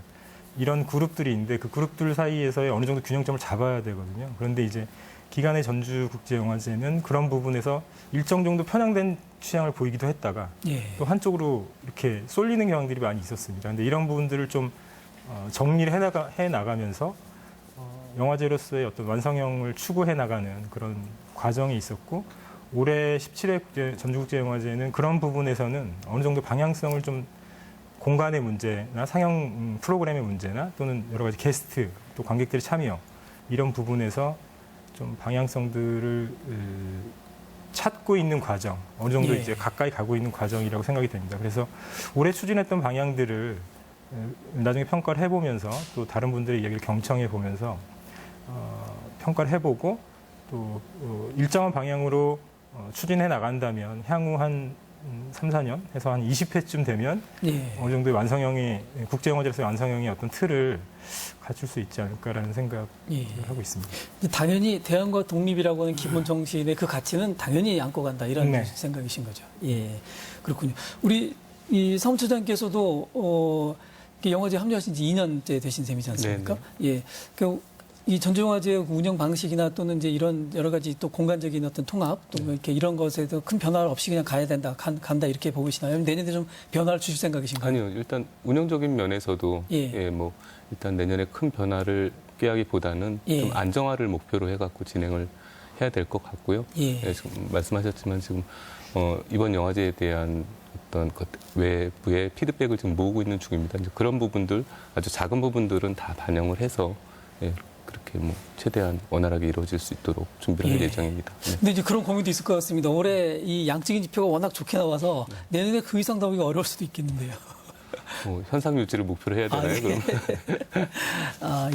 이런 그룹들이 있는데 그 그룹들 사이에서의 어느 정도 균형점을 잡아야 되거든요. 그런데 이제 기간의 전주국제영화제는 그런 부분에서 일정 정도 편향된 취향을 보이기도 했다가 예. 또 한쪽으로 이렇게 쏠리는 경향들이 많이 있었습니다. 그런데 이런 부분들을 좀 정리를 해 나가면서 영화제로서의 어떤 완성형을 추구해 나가는 그런 과정이 있었고 올해 17회 전주국제영화제는 그런 부분에서는 어느 정도 방향성을 좀 공간의 문제나 상영 프로그램의 문제나 또는 여러 가지 게스트 또 관객들의 참여 이런 부분에서 좀 방향성들을 찾고 있는 과정, 어느 정도 예. 이제 가까이 가고 있는 과정이라고 생각이 됩니다. 그래서 올해 추진했던 방향들을 나중에 평가를 해보면서 또 다른 분들의 이야기를 경청해 보면서 평가를 해보고 또 일정한 방향으로 추진해 나간다면 향후 한 3, 4년 해서 한 20회쯤 되면 예. 어느 정도의 완성형이 국제영화제로서의 완성형의 어떤 틀을 갖출 수 있지 않을까라는 생각을 예. 하고 있습니다. 당연히 대안과 독립이라고 하는 기본 정신의 그 가치는 당연히 안고 간다 이런 네. 생각이신 거죠. 예, 그렇군요. 우리 이 사무처장께서도 영화제 합류하신 지 2년째 되신 셈이지 않습니까? 예, 이 전주영화제 운영 방식이나 또는 이제 이런 여러 가지 또 공간적인 어떤 통합 또 이렇게 이런 것에도 큰 변화 없이 그냥 가야 된다, 간다 이렇게 보시나요? 내년에 좀 변화를 주실 생각이신가요? 아니요. 일단 운영적인 면에서도 예. 뭐 일단 내년에 큰 변화를 꾀하기보다는 예. 좀 안정화를 목표로 해갖고 진행을 해야 될 것 같고요. 예. 지금 말씀하셨지만 지금 이번 영화제에 대한 어떤 외부의 피드백을 지금 모으고 있는 중입니다. 이제 그런 부분들 아주 작은 부분들은 다 반영을 해서 그렇게 뭐 최대한 원활하게 이루어질 수 있도록 준비를 할 예정입니다. 네. 근데 이제 그런 고민도 있을 것 같습니다. 올해 이 양적인 지표가 워낙 좋게 나와서 내년에 그 이상 나오기가 어려울 수도 있겠는데요. 현상 유지를 목표로 해야 되나요? 예. 그럼?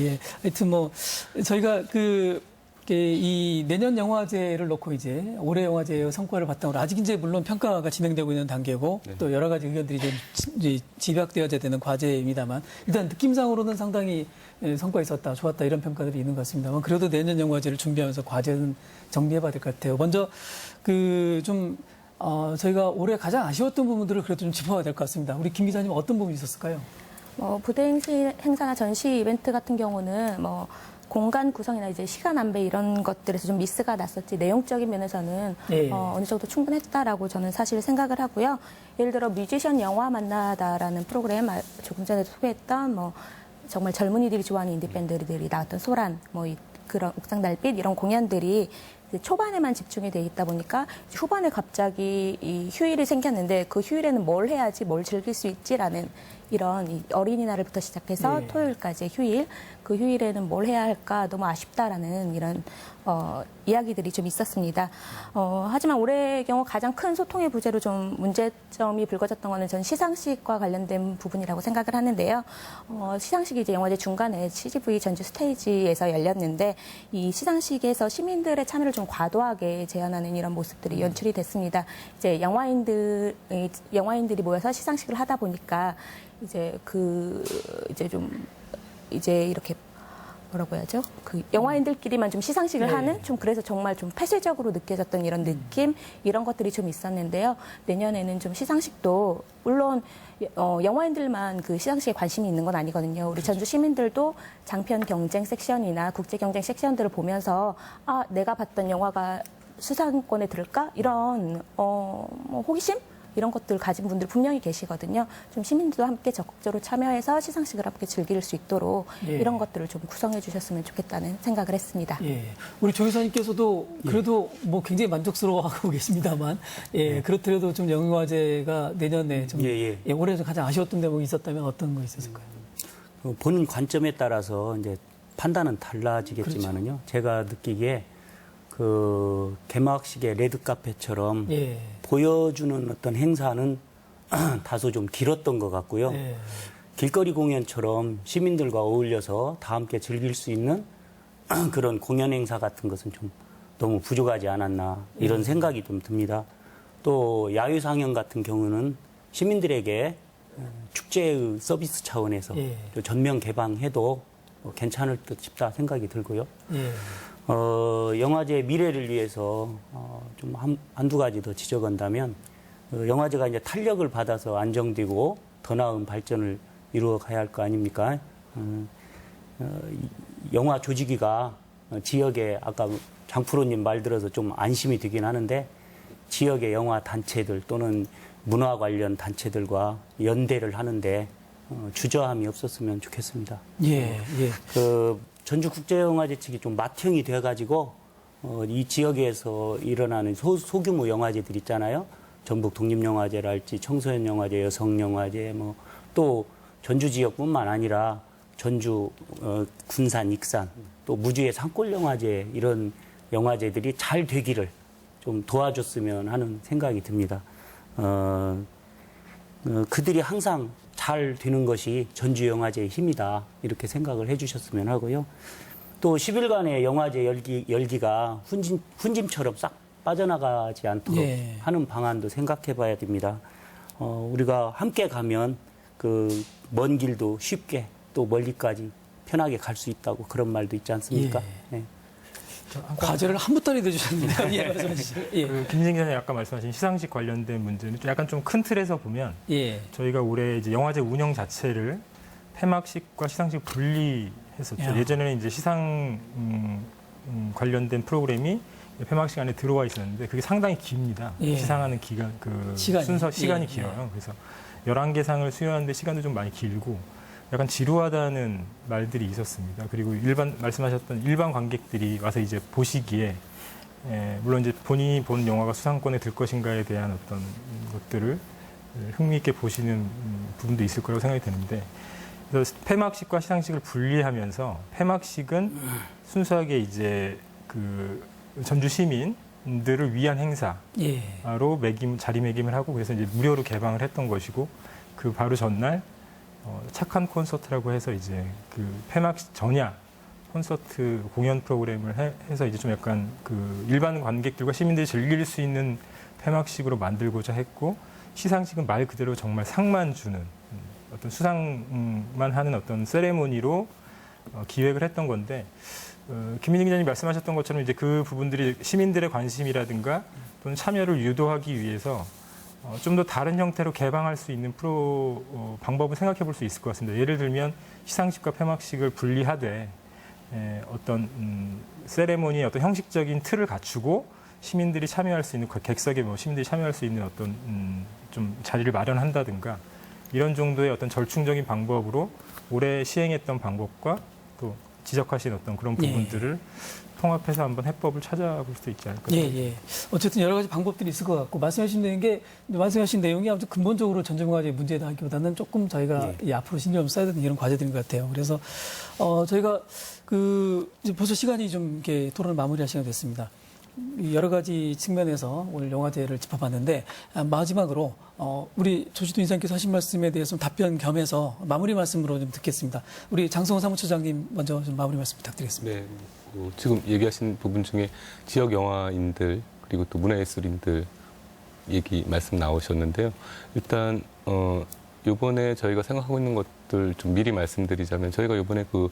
예. 하여튼 뭐 저희가 이 내년 영화제를 놓고 이제 올해 영화제의 성과를 바탕으로 아직 이제 물론 평가가 진행되고 있는 단계고 네. 또 여러 가지 의견들이 좀 이제 집약되어야 되는 과제입니다만 일단 느낌상으로는 상당히 성과 있었다, 좋았다 이런 평가들이 있는 것 같습니다만 그래도 내년 영화제를 준비하면서 과제는 정리해봐야 될 것 같아요. 먼저 저희가 올해 가장 아쉬웠던 부분들을 그래도 좀 짚어봐야 될 것 같습니다. 우리 김 기자님 어떤 부분이 있었을까요? 부대 행사나 전시 이벤트 같은 경우는 공간 구성이나 이제 시간 안배 이런 것들에서 좀 미스가 났었지 내용적인 면에서는 예. 어느 정도 충분했다라고 저는 사실 생각을 하고요. 예를 들어 뮤지션 영화 만나다라는 프로그램 조금 전에 소개했던 정말 젊은이들이 좋아하는 인디 밴드들이 나왔던 소란 그런 옥상 달빛 이런 공연들이 초반에만 집중이 돼 있다 보니까 후반에 갑자기 이 휴일이 생겼는데 그 휴일에는 뭘 해야지 뭘 즐길 수 있지라는 이런 어린이날부터 시작해서 예. 토요일까지의 휴일, 그 휴일에는 뭘 해야 할까 너무 아쉽다라는 이런 이야기들이 좀 있었습니다. 하지만 올해의 경우 가장 큰 소통의 부재로 좀 문제점이 불거졌던 거는 전 시상식과 관련된 부분이라고 생각을 하는데요. 시상식이 이제 영화제 중간에 CGV 전주 스테이지에서 열렸는데 이 시상식에서 시민들의 참여를 좀 과도하게 제한하는 이런 모습들이 연출이 됐습니다. 이제 영화인들이 모여서 시상식을 하다 보니까 이제 이렇게 뭐라고 해야죠? 영화인들끼리만 좀 시상식을 하는 좀 그래서 정말 좀 폐쇄적으로 느껴졌던 이런 느낌 이런 것들이 좀 있었는데요. 내년에는 좀 시상식도 물론 영화인들만 그 시상식에 관심이 있는 건 아니거든요. 우리 전주 시민들도 장편 경쟁 섹션이나 국제 경쟁 섹션들을 보면서 내가 봤던 영화가 수상권에 들을까? 이런 호기심? 이런 것들 가진 분들 분명히 계시거든요. 좀 시민들도 함께 적극적으로 참여해서 시상식을 함께 즐길 수 있도록 예. 이런 것들을 좀 구성해 주셨으면 좋겠다는 생각을 했습니다. 예. 우리 조 이사님께서도 그래도 뭐 굉장히 만족스러워하고 계십니다만, 예, 그렇더라도 좀 영화제가 내년에 좀 올해 좀 가장 아쉬웠던 대목이 있었다면 어떤 거 있었을까요? 보는 관점에 따라서 이제 판단은 달라지겠지만은요. 그렇죠. 제가 느끼기에 그 개막식의 레드카펫처럼 보여주는 어떤 행사는 다소 좀 길었던 것 같고요. 길거리 공연처럼 시민들과 어울려서 다 함께 즐길 수 있는 그런 공연 행사 같은 것은 좀 너무 부족하지 않았나 이런 생각이 좀 듭니다. 또 야외 상영 같은 경우는 시민들에게 축제의 서비스 차원에서 전면 개방해도 괜찮을 듯 싶다 생각이 들고요. 영화제의 미래를 위해서 좀 한두 가지 더 지적한다면 영화제가 이제 탄력을 받아서 안정되고 더 나은 발전을 이루어 가야 할 거 아닙니까? 영화 조직위가 지역에 아까 장프로님 말 들어서 좀 안심이 되긴 하는데 지역의 영화 단체들 또는 문화 관련 단체들과 연대를 하는데 주저함이 없었으면 좋겠습니다. 그 전주국제영화제 측이 좀 맏형이 돼가지고 이 지역에서 일어나는 소규모 영화제들 있잖아요. 전북 독립영화제랄지 청소년영화제, 여성영화제, 뭐 또 전주 지역뿐만 아니라 전주, 군산, 익산, 또 무주의 산골영화제 이런 영화제들이 잘 되기를 좀 도와줬으면 하는 생각이 듭니다. 그들이 항상 잘 되는 것이 전주영화제의 힘이다 이렇게 생각을 해주셨으면 하고요. 또 10일간의 영화제 열기가 훈짐처럼 싹 빠져나가지 않도록 하는 방안도 생각해 봐야 됩니다. 우리가 함께 가면 그 먼 길도 쉽게 또 멀리까지 편하게 갈 수 있다고 그런 말도 있지 않습니까? 과제를 한 부터리 내주셨는데요. 말씀해 주시죠. 그 김진기 기자님 아까 말씀하신 시상식 관련된 문제는 약간 좀 큰 틀에서 보면 저희가 올해 이제 영화제 운영 자체를 폐막식과 시상식 분리했었죠. 예전에는 이제 시상 관련된 프로그램이 폐막식 안에 들어와 있었는데 그게 상당히 깁니다. 시상하는 기간, 시간이 길어요. 그래서 11개 상을 수여하는데 시간도 좀 많이 길고 약간 지루하다는 말들이 있었습니다. 그리고 말씀하셨던 일반 관객들이 와서 이제 보시기에 물론 이제 본인이 본 영화가 수상권에 들 것인가에 대한 어떤 것들을 흥미있게 보시는 부분도 있을 거라고 생각이 드는데 그래서 폐막식과 시상식을 분리하면서 폐막식은 순수하게 이제 그 전주 시민들을 위한 행사로 자리매김을 하고 그래서 이제 무료로 개방을 했던 것이고 그 바로 전날 착한 콘서트라고 해서 이제 그 폐막식 전야 콘서트 공연 프로그램을 해서 이제 좀 약간 그 일반 관객들과 시민들이 즐길 수 있는 폐막식으로 만들고자 했고 시상식은 말 그대로 정말 상만 주는 어떤 수상만 하는 어떤 세레모니로 기획을 했던 건데 김민희 기자님 말씀하셨던 것처럼 이제 그 부분들이 시민들의 관심이라든가 또는 참여를 유도하기 위해서 좀 더 다른 형태로 개방할 수 있는 방법을 생각해 볼 수 있을 것 같습니다. 예를 들면 시상식과 폐막식을 분리하되 어떤 세레모니의 어떤 형식적인 틀을 갖추고 시민들이 참여할 수 있는 객석에 시민들이 참여할 수 있는 어떤 좀 자리를 마련한다든가 이런 정도의 어떤 절충적인 방법으로 올해 시행했던 방법과 또 지적하신 어떤 그런 부분들을 통합해서 한번 해법을 찾아볼 수도 있지 않을까. 어쨌든 여러 가지 방법들이 있을 것 같고 말씀하신 내용이 아무튼 근본적으로 전주영화제 문제다 하기보다는 조금 저희가 앞으로 신경 써야 되는 이런 과제들인 것 같아요. 그래서 저희가 이제 벌써 시간이 좀 이렇게 토론을 마무리할 시간이 됐습니다. 여러 가지 측면에서 오늘 영화제를 짚어봤는데 마지막으로 우리 조지도 인사님께서 하신 말씀에 대해서 좀 답변 겸해서 마무리 말씀으로 좀 듣겠습니다. 우리 장성호 사무처장님 먼저 좀 마무리 말씀 부탁드리겠습니다. 네, 지금 얘기하신 부분 중에 지역 영화인들 그리고 또 문화예술인들 말씀 나오셨는데요. 일단 이번에 저희가 생각하고 있는 것들 좀 미리 말씀드리자면 저희가 이번에 그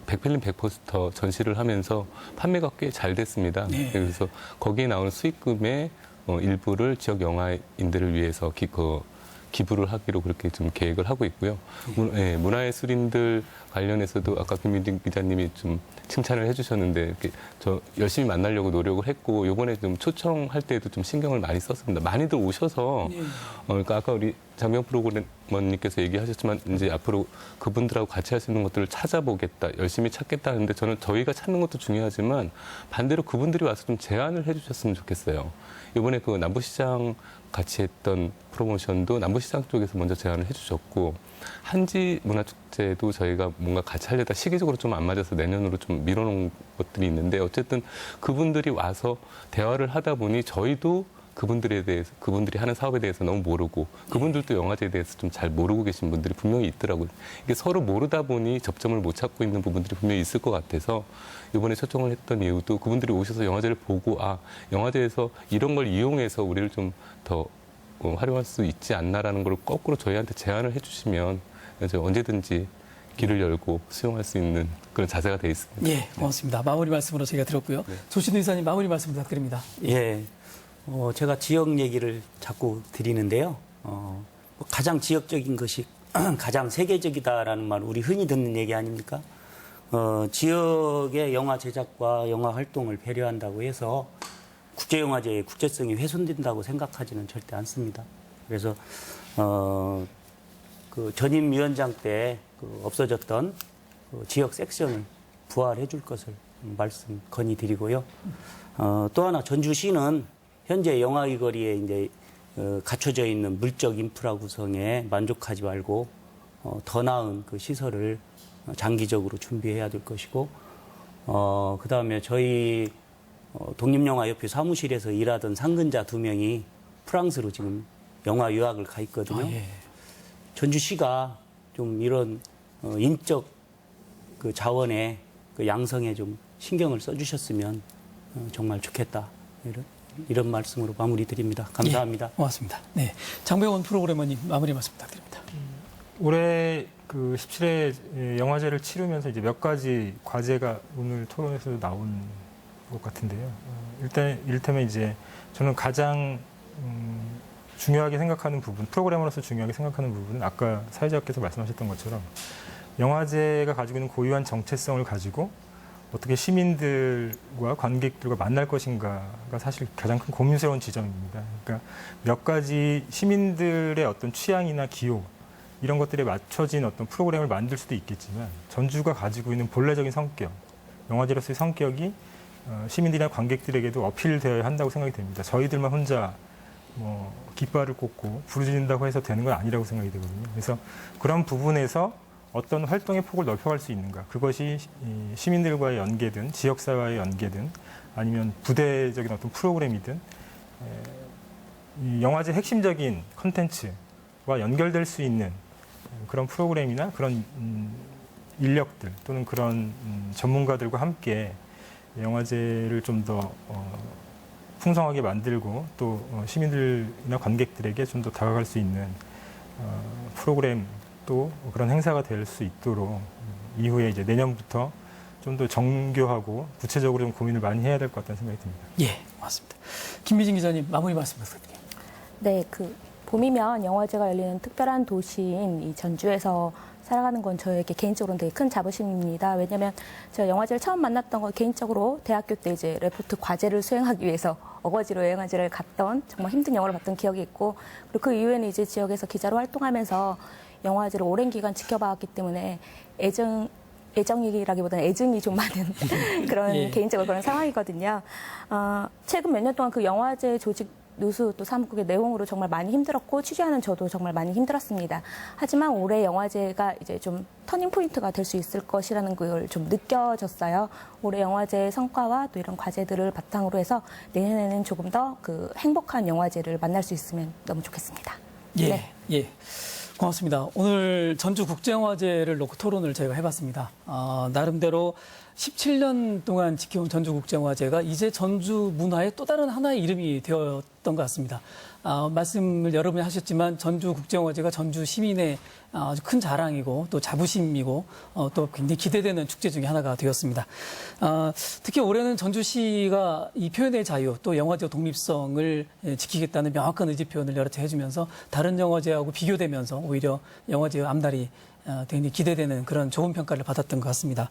백필름 100포스터 전시를 하면서 판매가 꽤 잘 됐습니다. 그래서 거기에 나오는 수익금의 일부를 지역 영화인들을 위해서 기부를 하기로 그렇게 좀 계획을 하고 있고요. 문화예술인들 관련해서도 아까 김민진 기자님이 좀 칭찬을 해주셨는데 이렇게 저 열심히 만나려고 노력을 했고 이번에 좀 초청할 때도 좀 신경을 많이 썼습니다. 많이들 오셔서 그러니까 아까 우리 장명 프로그래머님께서 얘기하셨지만 이제 앞으로 그분들하고 같이 할 수 있는 것들을 찾아보겠다, 열심히 찾겠다 하는데 저는 저희가 찾는 것도 중요하지만 반대로 그분들이 와서 좀 제안을 해주셨으면 좋겠어요. 이번에 그 남부시장 같이 했던 프로모션도 남부시장 쪽에서 먼저 제안을 해주셨고 한지 문화축제도 저희가 뭔가 같이 하려다 시기적으로 좀 안 맞아서 내년으로 좀 미뤄놓은 것들이 있는데 어쨌든 그분들이 와서 대화를 하다 보니 저희도 그분들에 대해서 그분들이 하는 사업에 대해서 너무 모르고 그분들도 영화제에 대해서 좀 잘 모르고 계신 분들이 분명히 있더라고요. 이게 서로 모르다 보니 접점을 못 찾고 있는 부분들이 분명히 있을 것 같아서 이번에 초청을 했던 이유도 그분들이 오셔서 영화제를 보고 영화제에서 이런 걸 이용해서 우리를 좀 더 활용할 수 있지 않나라는 걸 거꾸로 저희한테 제안을 해주시면 언제든지 길을 열고 수용할 수 있는 그런 자세가 돼 있습니다. 예, 고맙습니다. 마무리 말씀으로 저희가 들었고요. 조신우 이사님 마무리 말씀 부탁드립니다. 예. 제가 지역 얘기를 자꾸 드리는데요. 가장 지역적인 것이 가장 세계적이다라는 말 우리 흔히 듣는 얘기 아닙니까? 지역의 영화 제작과 영화 활동을 배려한다고 해서 국제영화제의 국제성이 훼손된다고 생각하지는 절대 않습니다. 그래서 그 전임 위원장 때 없어졌던 그 지역 섹션을 부활해 줄 것을 건의드리고요. 또 하나 전주시는 현재 영화 이거리에 이제 갖춰져 있는 물적 인프라 구성에 만족하지 말고 더 나은 그 시설을 장기적으로 준비해야 될 것이고, 그 다음에 저희 독립영화협회 사무실에서 일하던 상근자 2명이 프랑스로 지금 영화 유학을 가 있거든요. 예. 전주시가 좀 이런 인적 그 자원의 그 양성에 좀 신경을 써주셨으면 정말 좋겠다. 이런 말씀으로 마무리 드립니다. 감사합니다. 예, 고맙습니다. 네, 장병원 프로그래머님 마무리 말씀 부탁드립니다. 올해 그 17회 영화제를 치르면서 이제 몇 가지 과제가 오늘 토론에서 나온 것 같은데요. 일단 이를테면 이제 저는 가장 중요하게 생각하는 부분, 프로그래머로서 중요하게 생각하는 부분은 아까 사회자께서 말씀하셨던 것처럼 영화제가 가지고 있는 고유한 정체성을 가지고 어떻게 시민들과 관객들과 만날 것인가가 사실 가장 큰 고민스러운 지점입니다. 그러니까 몇 가지 시민들의 어떤 취향이나 기호 이런 것들에 맞춰진 어떤 프로그램을 만들 수도 있겠지만 전주가 가지고 있는 본래적인 성격, 영화제로서의 성격이 시민들이나 관객들에게도 어필되어야 한다고 생각이 됩니다. 저희들만 혼자 뭐 깃발을 꽂고 부르짖는다고 해서 되는 건 아니라고 생각이 되거든요. 그래서 그런 부분에서 어떤 활동의 폭을 넓혀갈 수 있는가. 그것이 시민들과의 연계든 지역사회와의 연계든 아니면 부대적인 어떤 프로그램이든 이 영화제 핵심적인 컨텐츠와 연결될 수 있는 그런 프로그램이나 그런 인력들 또는 그런 전문가들과 함께 영화제를 좀 더 풍성하게 만들고 또 시민들이나 관객들에게 좀 더 다가갈 수 있는 프로그램 또 그런 행사가 될 수 있도록 이후에 이제 내년부터 좀 더 정교하고 구체적으로 좀 고민을 많이 해야 될 것 같다는 생각이 듭니다. 예, 맞습니다. 김미진 기자님 마무리 말씀 부탁드립니다. 네, 봄이면 영화제가 열리는 특별한 도시인 이 전주에서 살아가는 건 저에게 개인적으로는 되게 큰 자부심입니다. 왜냐하면 제가 영화제를 처음 만났던 건 개인적으로 대학교 때 이제 레포트 과제를 수행하기 위해서 어거지로 영화제를 갔던 정말 힘든 영화를 봤던 기억이 있고, 그리고 그 이후에는 이제 지역에서 기자로 활동하면서 영화제를 오랜 기간 지켜봤기 때문에 애정이라기보다는 애증이 좀 많은 그런 예. 개인적으로 그런 상황이거든요. 최근 몇 년 동안 그 영화제 조직 누수 또 사무국의 내용으로 정말 많이 힘들었고 취재하는 저도 정말 많이 힘들었습니다. 하지만 올해 영화제가 이제 좀 터닝 포인트가 될 수 있을 것이라는 걸 좀 느껴졌어요. 올해 영화제의 성과와 또 이런 과제들을 바탕으로 해서 내년에는 조금 더 그 행복한 영화제를 만날 수 있으면 너무 좋겠습니다. 예, 네. 예. 고맙습니다. 오늘 전주국제영화제를 놓고 토론을 저희가 해봤습니다. 나름대로 17년 동안 지켜온 전주국제영화제가 이제 전주 문화의 또 다른 하나의 이름이 되었던 것 같습니다. 말씀을 여러 번 하셨지만 전주국제영화제가 전주 시민의 아주 큰 자랑이고 또 자부심이고 또 굉장히 기대되는 축제 중에 하나가 되었습니다. 특히 올해는 전주시가 이 표현의 자유 또 영화제 독립성을 지키겠다는 명확한 의지 표현을 여러 차례 해주면서 다른 영화제하고 비교되면서 오히려 영화제의 앞날이 굉장히 기대되는 그런 좋은 평가를 받았던 것 같습니다.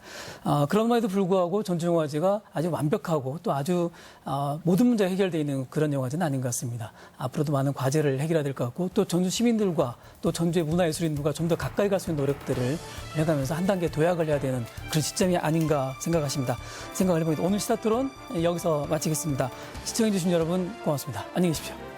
그럼에도 불구하고 전주영화제가 아주 완벽하고 또 아주 모든 문제가 해결되어 있는 그런 영화제는 아닌 것 같습니다. 앞으로도 많은 과제를 해결해야 될 것 같고 또 전주 시민들과 또 전주의 문화예술인들과 좀 더 가까이 갈 수 있는 노력들을 해가면서 한 단계 도약을 해야 되는 그런 시점이 아닌가 생각을 해봅니다. 오늘 시사토론 여기서 마치겠습니다. 시청해주신 여러분 고맙습니다. 안녕히 계십시오.